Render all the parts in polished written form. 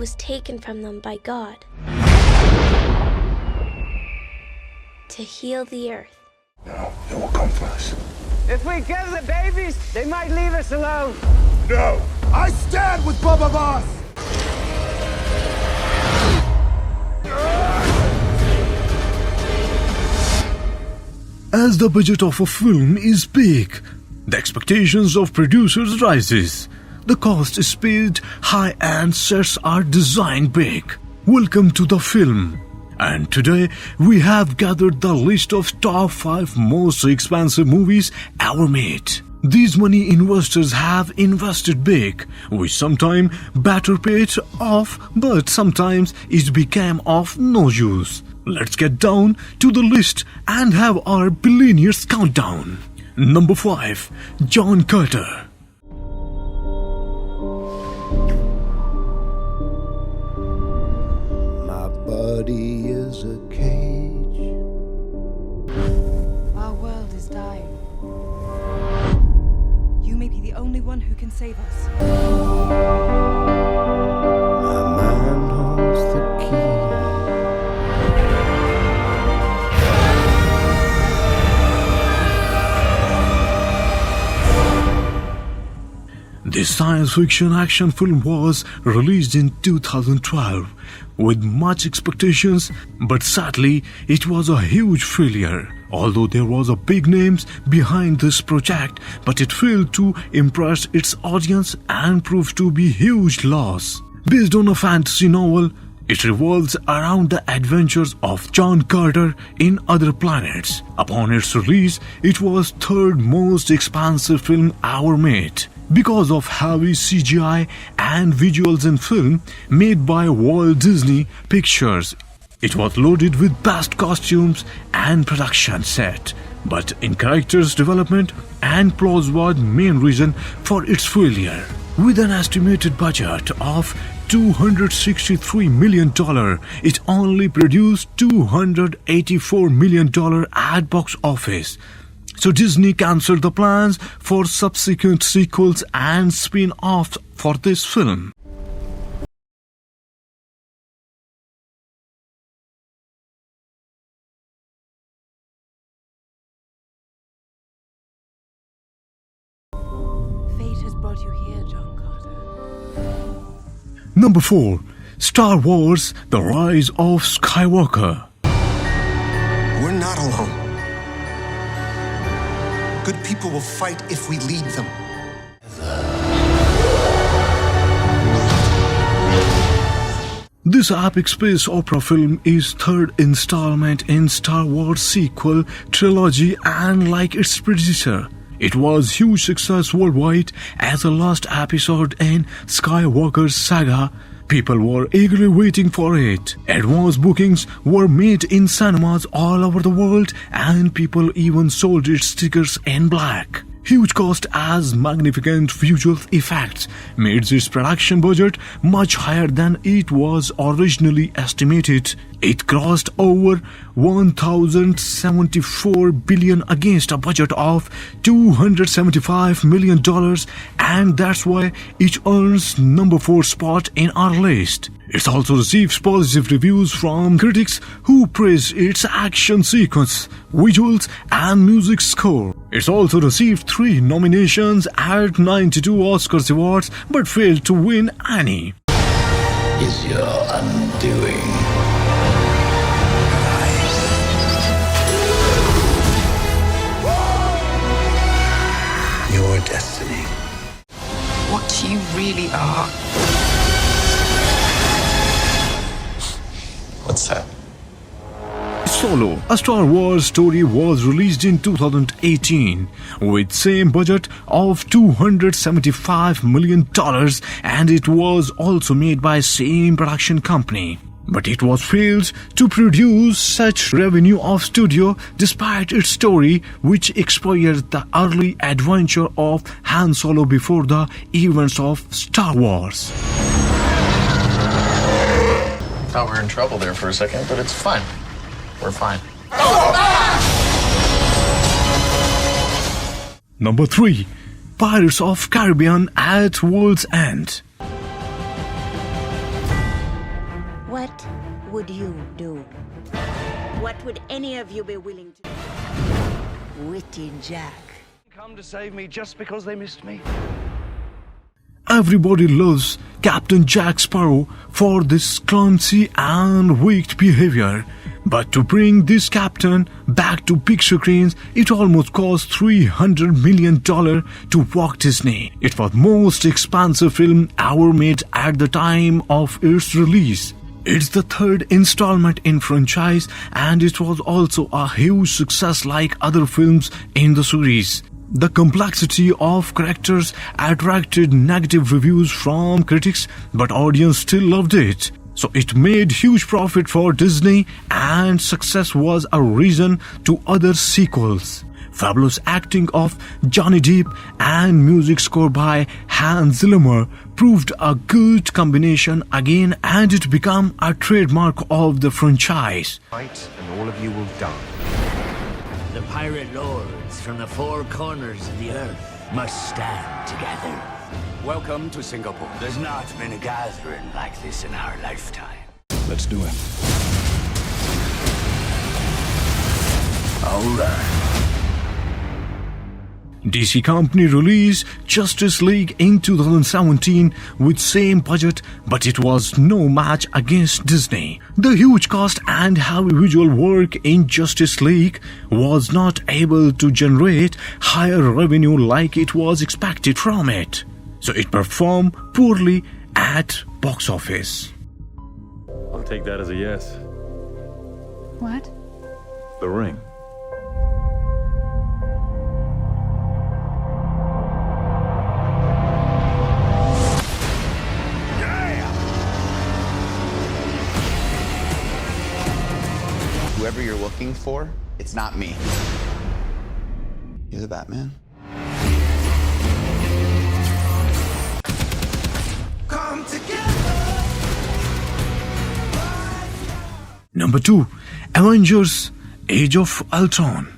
was taken from them by God to heal the earth. No, it will come for us. If we kill the babies, they might leave us alone. No! I stand with Bubba Boss! As the budget of a film is big, the expectations of producers rises. The cost is paid high and sets are designed big. Welcome to the film. And today we have gathered the list of top 5 most expensive movies ever made. These money investors have invested big, which sometimes better paid off, but sometimes it became of no use. Let's get down to the list and have our billionaires countdown. Number 5. John Carter. My body is a cage. Our world is dying. You may be the only one who can save us. My mind holds the key. This science fiction action film was released in 2012 with much expectations, but sadly it was a huge failure. Although there was a big names behind this project, but it failed to impress its audience and proved to be huge loss. Based on a fantasy novel, it revolves around the adventures of John Carter in other planets. Upon its release, it was third most expensive film ever made. Because of heavy CGI and visuals in film made by Walt Disney Pictures, it was loaded with best costumes and production set. But in characters development and plots was main reason for its failure. With an estimated budget of $263 million, it only produced $284 million at box office. So Disney cancelled the plans for subsequent sequels and spin-offs for this film. Fate has brought you here, John Carter. Number 4. Star Wars: The Rise of Skywalker. We're not alone. Good people will fight if we lead them. This epic space opera film is third installment in Star Wars sequel trilogy, and like its predecessor, it was huge success worldwide as the last episode in Skywalker's saga. People were eagerly waiting for it. Advance bookings were made in cinemas all over the world, and people even sold its tickets in black. Huge cost as magnificent visual effects made its production budget much higher than it was originally estimated. It crossed over $1,074 billion against a budget of $275 million, and that's why it earns number 4 spot in our list. It also receives positive reviews from critics who praise its action sequence, visuals, and music score. It's also received 3 nominations at 92 Oscars awards but failed to win any. Is your undoing. Your destiny. What you really are. What's that? Solo, a Star Wars story, was released in 2018 with same budget of $275 million, and it was also made by same production company. But it was failed to produce such revenue of studio despite its story, which expired the early adventure of Han Solo before the events of Star Wars. Thought we were in trouble there for a second, but it's fine. We're fine. Number 3. Pirates of Caribbean at World's End. would you do? What would any of you be willing to do? Witty Jack. Come to save me just because they missed me. Everybody loves Captain Jack Sparrow for this clumsy and weak behavior. But to bring this captain back to big screens, it almost cost $300 million to Walt Disney. It was the most expensive film ever made at the time of its release. It's the third installment in franchise, and it was also a huge success like other films in the series. The complexity of characters attracted negative reviews from critics, but audience still loved it. So it made huge profit for Disney, and success was a reason to other sequels. Fabulous acting of Johnny Depp and music score by Hans Zimmer proved a good combination again, and it became a trademark of the franchise. Fight, and all of you will die. The pirate lords from the four corners of the earth must stand together. Welcome to Singapore. There's not been a gathering like this in our lifetime. Let's do it. All right. DC Company released Justice League in 2017 with same budget, but it was no match against Disney. The huge cost and heavy visual work in Justice League was not able to generate higher revenue like it was expected from it. So it performed poorly at box office. I'll take that as a yes. What? The ring. Whoever you're looking for, it's not me. You're the Batman? Come together. Number 2. Avengers Age of Ultron.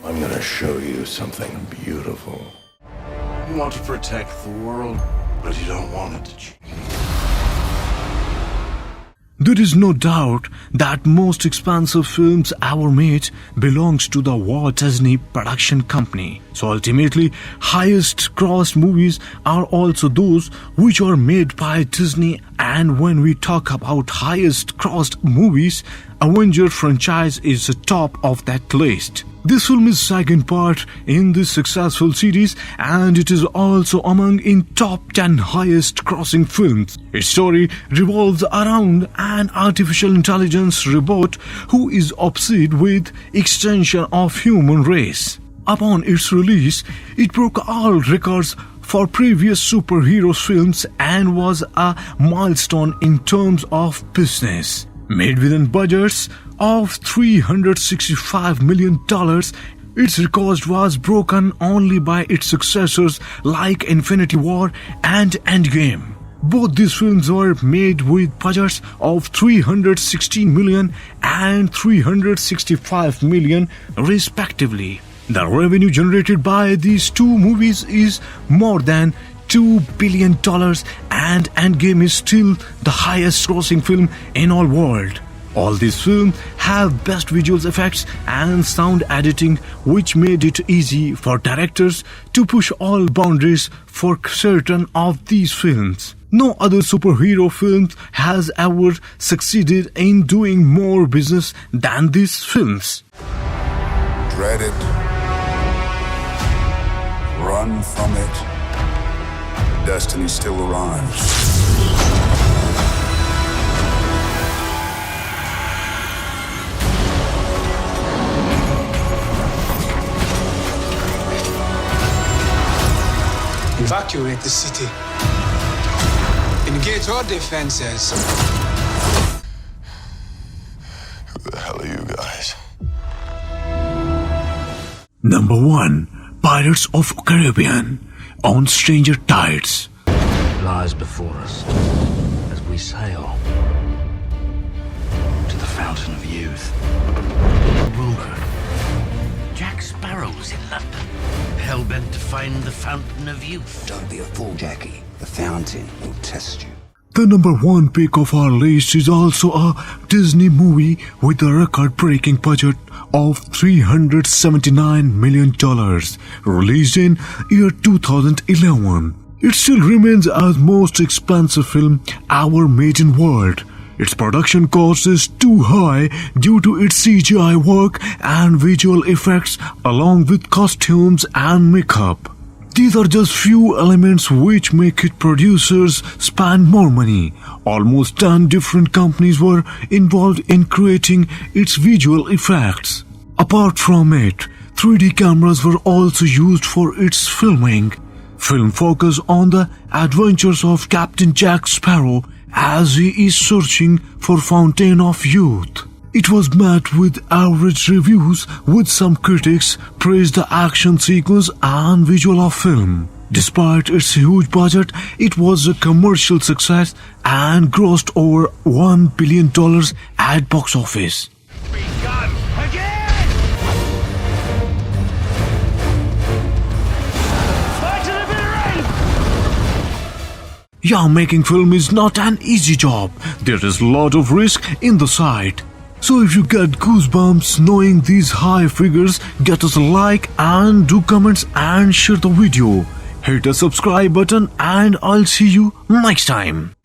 I'm gonna show you something beautiful. You want to protect the world, but you don't want it to change. There is no doubt that most expensive films ever made belongs to the Walt Disney Production Company. So ultimately, highest grossed movies are also those which are made by Disney. And when we talk about highest grossed movies, Avengers franchise is the top of that list. This film is second part in this successful series, and it is also among in top 10 highest grossing films. Its story revolves around an artificial intelligence robot who is obsessed with extension of human race. Upon its release, it broke all records for previous superhero films and was a milestone in terms of business. Made within budgets of $365 million, its record was broken only by its successors like Infinity War and Endgame. Both these films were made with budgets of $316 million and $365 million respectively. The revenue generated by these two movies is more than $2 billion, and Endgame is still the highest grossing film in all world. All these films have best visual effects and sound editing, which made it easy for directors to push all boundaries for certain of these films. No other superhero film has ever succeeded in doing more business than these films. Dread it. Run from it. Destiny still arrives. Evacuate the city. Engage all defenses. Who the hell are you guys? Number 1. Pirates of Caribbean on Stranger Tides. Lies before us as we sail to the fountain of youth. Rumor. Jack Sparrow's in London, hell-bent to find the fountain of youth. Don't be a fool, Jackie. The fountain will test you. The number one pick of our list is also a Disney movie with a record-breaking budget of $379 million, released in year 2011. It still remains as most expensive film ever made in world. Its production cost is too high due to its CGI work and visual effects along with costumes and makeup. These are just few elements which make its producers spend more money. Almost 10 different companies were involved in creating its visual effects. Apart from it, 3D cameras were also used for its filming. Film focused on the adventures of Captain Jack Sparrow as he is searching for Fountain of Youth. It was met with average reviews, with some critics praised the action sequence and visual of film. Despite its huge budget, it was a commercial success and grossed over $1 billion at box office. Yeah, making film is not an easy job. There is a lot of risk in the side. So if you get goosebumps knowing these high figures, get us a like and do comments and share the video. Hit the subscribe button and I'll see you next time.